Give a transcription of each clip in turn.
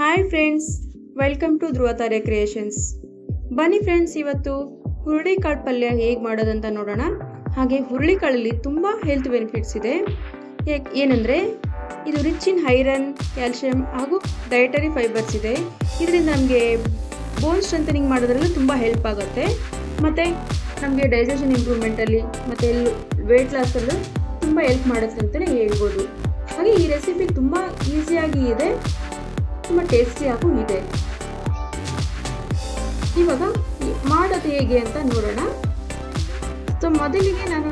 Hi friends, welcome to Dhruvatare creations. ಬನ್ನಿ friends, ಇವತ್ತು ಹುರುಳಿಕಾಳು ಪಲ್ಯ ಹೇಗೆ ಮಾಡೋದಂತ ನೋಡೋಣ. ಹಾಗೆ ಹುರುಳಿಕಾಳಲ್ಲಿ ತುಂಬ ಹೆಲ್ತ್ ಬೆನಿಫಿಟ್ಸ್ ಇದೆ. ಏನಂದರೆ ಇದು ರಿಚ್ ಇನ್ ಐರನ್, ಕ್ಯಾಲ್ಶಿಯಂ ಹಾಗೂ ಡಯಟರಿ ಫೈಬರ್ಸ್ ಇದೆ. ಇದರಿಂದ ನಮಗೆ ಬೋನ್ ಸ್ಟ್ರೆಂಥನಿಂಗ್ ಮಾಡೋದ್ರಲ್ಲೂ ತುಂಬ ಹೆಲ್ಪ್ ಆಗುತ್ತೆ. ಮತ್ತು ನಮಗೆ ಡೈಜೆಷನ್ ಇಂಪ್ರೂವ್ಮೆಂಟಲ್ಲಿ ಮತ್ತು ವೆಯ್ಟ್ ಲಾಸಲ್ಲೂ ತುಂಬ ಹೆಲ್ಪ್ ಮಾಡುತ್ತೆ ಅಂತಲೇ ಹೇಳ್ಬೋದು. ಹಾಗೆ ಈ ರೆಸಿಪಿ ತುಂಬ ಈಸಿಯಾಗಿ ಇದೆ, ತುಂಬ ಟೇಸ್ಟಿಯಾಗೂ ಇದೆ. ಇವಾಗ ಮಾಡೋದು ಹೇಗೆ ಅಂತ ನೋಡೋಣ. ಸೊ ಮೊದಲಿಗೆ ನಾನು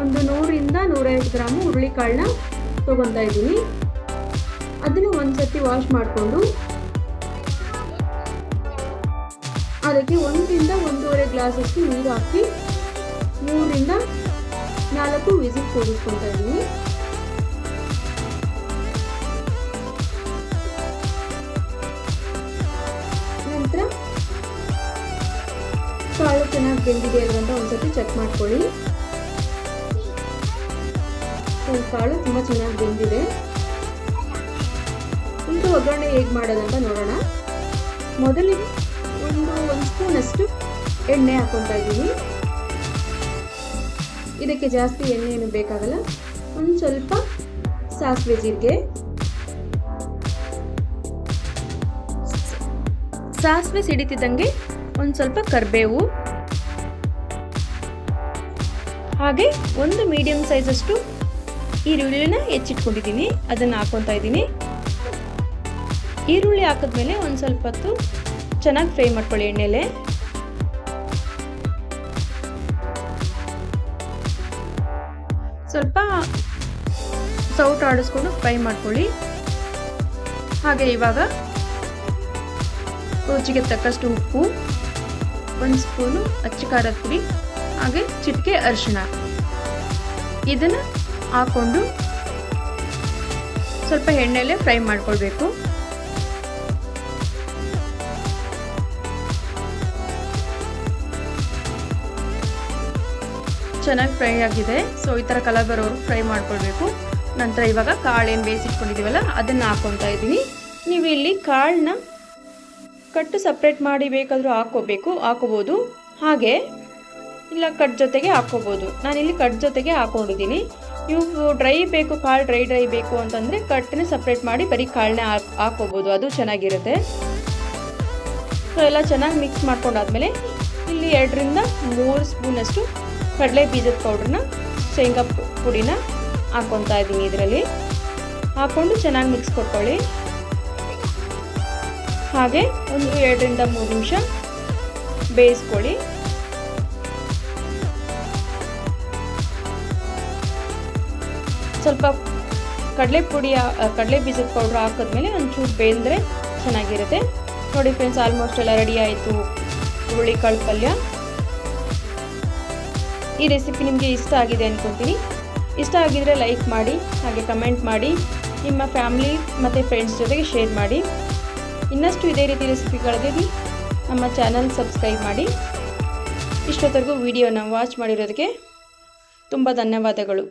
ಒಂದು 100ರಿಂದ 150 ಗ್ರಾಮು ಹುರುಳಿಕಾಳನ್ನ ತೊಗೊತಾ ಇದ್ದೀನಿ. ಅದನ್ನು ಒಂದ್ಸತಿ ವಾಶ್ ಮಾಡಿಕೊಂಡು ಅದಕ್ಕೆ 1ರಿಂದ 1.5 ಗ್ಲಾಸಷ್ಟು ನೀರು ಹಾಕಿ 3ರಿಂದ 4 ವಿಸಿಲ್ ಕೂಡಿಸ್ಕೊತಾ ಇದ್ದೀನಿ. ನಂತರ ಕಾಳು ಚೆನ್ನಾಗಿ ಬೆಂದಿದೆ ಅಲ್ವ ಅಂತ ಒಂದ್ಸತಿ ಚೆಕ್ ಮಾಡ್ಕೊಳ್ಳಿ. ಕಾಳು ತುಂಬ ಚೆನ್ನಾಗಿ ಬೆಂದಿದೆ. ಈಗ ಒಗ್ಗರಣೆ ಹೇಗೆ ಮಾಡೋದಂತ ನೋಡೋಣ. ಮೊದಲಿಗೆ ಒಂದು ಸ್ಪೂನಷ್ಟು ಎಣ್ಣೆ ಹಾಕೊತಾ ಇದ್ದೀನಿ. ಇದಕ್ಕೆ ಜಾಸ್ತಿ ಎಣ್ಣೆ ಏನು ಬೇಕಾಗಲ್ಲ. ಒಂದು ಸ್ವಲ್ಪ ಸಾಸಿವೆ ಜೀರಿಗೆ, ಸಾಸಿವೆ ಸಿಡಿತಿದ್ದಂಗೆ ಒಂದು ಸ್ವಲ್ಪ ಕರಿಬೇವು, ಹಾಗೆ ಒಂದು ಮೀಡಿಯಂ ಸೈಜಷ್ಟು ಈರುಳ್ಳಿನ ಹೆಚ್ಚಿಟ್ಕೊಂಡಿದ್ದೀನಿ, ಅದನ್ನು ಹಾಕೊತಾ ಇದ್ದೀನಿ. ಈರುಳ್ಳಿ ಹಾಕಿದ್ಮೇಲೆ ಒಂದು ಸ್ವಲ್ಪ ಹೊತ್ತು ಚೆನ್ನಾಗಿ ಫ್ರೈ ಮಾಡ್ಕೊಳ್ಳಿ ಎಣ್ಣೆಲೆ. ಸ್ವಲ್ಪ ಸೌಟ್ ಆಡಿಸ್ಕೊಂಡು ಫ್ರೈ ಮಾಡ್ಕೊಳ್ಳಿ. ಹಾಗೆ ಇವಾಗ ರುಚಿಗೆ ತಕ್ಕಷ್ಟು ಉಪ್ಪು, 1 ಸ್ಪೂನು ಅಚ್ಚ ಖಾರದ ಪುಡಿ, ಹಾಗೆ ಚಿಟಿಕೆ ಅರಿಶಿಣ ಇದನ್ನು ಹಾಕ್ಕೊಂಡು ಸ್ವಲ್ಪ ಎಣ್ಣೆಲೆ ಫ್ರೈ ಮಾಡ್ಕೊಳ್ಬೇಕು. ಚೆನ್ನಾಗಿ ಫ್ರೈ ಆಗಿದೆ. ಸೊ ಈ ಥರ ಕಲರ್ ಬರೋರು ಫ್ರೈ ಮಾಡ್ಕೊಳ್ಬೇಕು. ನಂತರ ಇವಾಗ ಕಾಳು ಏನು ಬೇಯಿಸಿಟ್ಕೊಂಡಿದ್ದೀವಲ್ಲ ಅದನ್ನು ಹಾಕ್ಕೊತಾ ಇದ್ದೀನಿ. ನೀವು ಇಲ್ಲಿ ಕಾಳನ್ನ ಕಟ್ಟು ಸಪ್ರೇಟ್ ಮಾಡಿ ಬೇಕಾದರೂ ಹಾಕೋಬೋದು, ಹಾಗೆ ಇಲ್ಲ ಕಟ್ ಜೊತೆಗೆ ಹಾಕೋಬೋದು. ನಾನಿಲ್ಲಿ ಕಟ್ ಜೊತೆಗೆ ಹಾಕೊಂಡಿದ್ದೀನಿ. ನೀವು ಡ್ರೈ ಬೇಕು, ಕಾಳು ಡ್ರೈ ಬೇಕು ಅಂತಂದರೆ ಕಟ್ಟನ್ನ ಸಪ್ರೇಟ್ ಮಾಡಿ ಬರೀ ಕಾಳನ್ನೇ ಹಾಕೋಬೋದು, ಅದು ಚೆನ್ನಾಗಿರುತ್ತೆ. ಸೊ ಎಲ್ಲ ಚೆನ್ನಾಗಿ ಮಿಕ್ಸ್ ಮಾಡ್ಕೊಂಡಾದ್ಮೇಲೆ ಇಲ್ಲಿ 2ರಿಂದ 3 ಸ್ಪೂನಷ್ಟು ಕಡಲೆ ಬೀಜದ ಪೌಡ್ರನ್ನ, ಶೇಂಗಾ ಪುಡಿನ ಹಾಕ್ಕೊತಾ ಇದ್ದೀನಿ. ಇದರಲ್ಲಿ ಹಾಕ್ಕೊಂಡು ಚೆನ್ನಾಗಿ ಮಿಕ್ಸ್ ಕೊಟ್ಕೊಳ್ಳಿ. ಹಾಗೆ ಒಂದು 2ರಿಂದ 3 ನಿಮಿಷ ಬೇಯಿಸ್ಕೊಳ್ಳಿ. ಸ್ವಲ್ಪ ಕಡಲೆ ಬೀಜದ ಪೌಡ್ರ್ ಹಾಕಿದ್ಮೇಲೆ ಒಂಚೂರು ಬೇಂದರೆ ಚೆನ್ನಾಗಿರುತ್ತೆ. ನೋಡಿ ಫ್ರೆಂಡ್ಸ್, ಆಲ್ಮೋಸ್ಟ್ ಎಲ್ಲ ರೆಡಿ ಆಯಿತು ಹುರುಳಿಕಾಳು ಪಲ್ಯ. ಈ ರೆಸಿಪಿ ನಿಮಗೆ ಇಷ್ಟ ಆಗಿದೆ ಅಂದ್ಕೊತೀನಿ. ಇಷ್ಟ ಆಗಿದರೆ ಲೈಕ್ ಮಾಡಿ, ಹಾಗೆ ಕಮೆಂಟ್ ಮಾಡಿ, ನಿಮ್ಮ ಫ್ಯಾಮಿಲಿ ಮತ್ತು ಫ್ರೆಂಡ್ಸ್ ಜೊತೆಗೆ ಶೇರ್ ಮಾಡಿ. ಇನ್ನಷ್ಟು ಇದೇ ರೀತಿ ರೆಸಿಪಿಗಳಿಗಾಗಿ ನಮ್ಮ ಚಾನಲ್ ಸಬ್ಸ್ಕ್ರೈಬ್ ಮಾಡಿ. ಇಷ್ಟೊತ್ತರೆಗೂ ವಿಡಿಯೋನ ವಾಚ್ ಮಾಡಿರೋದಕ್ಕೆ ತುಂಬ ಧನ್ಯವಾದಗಳು.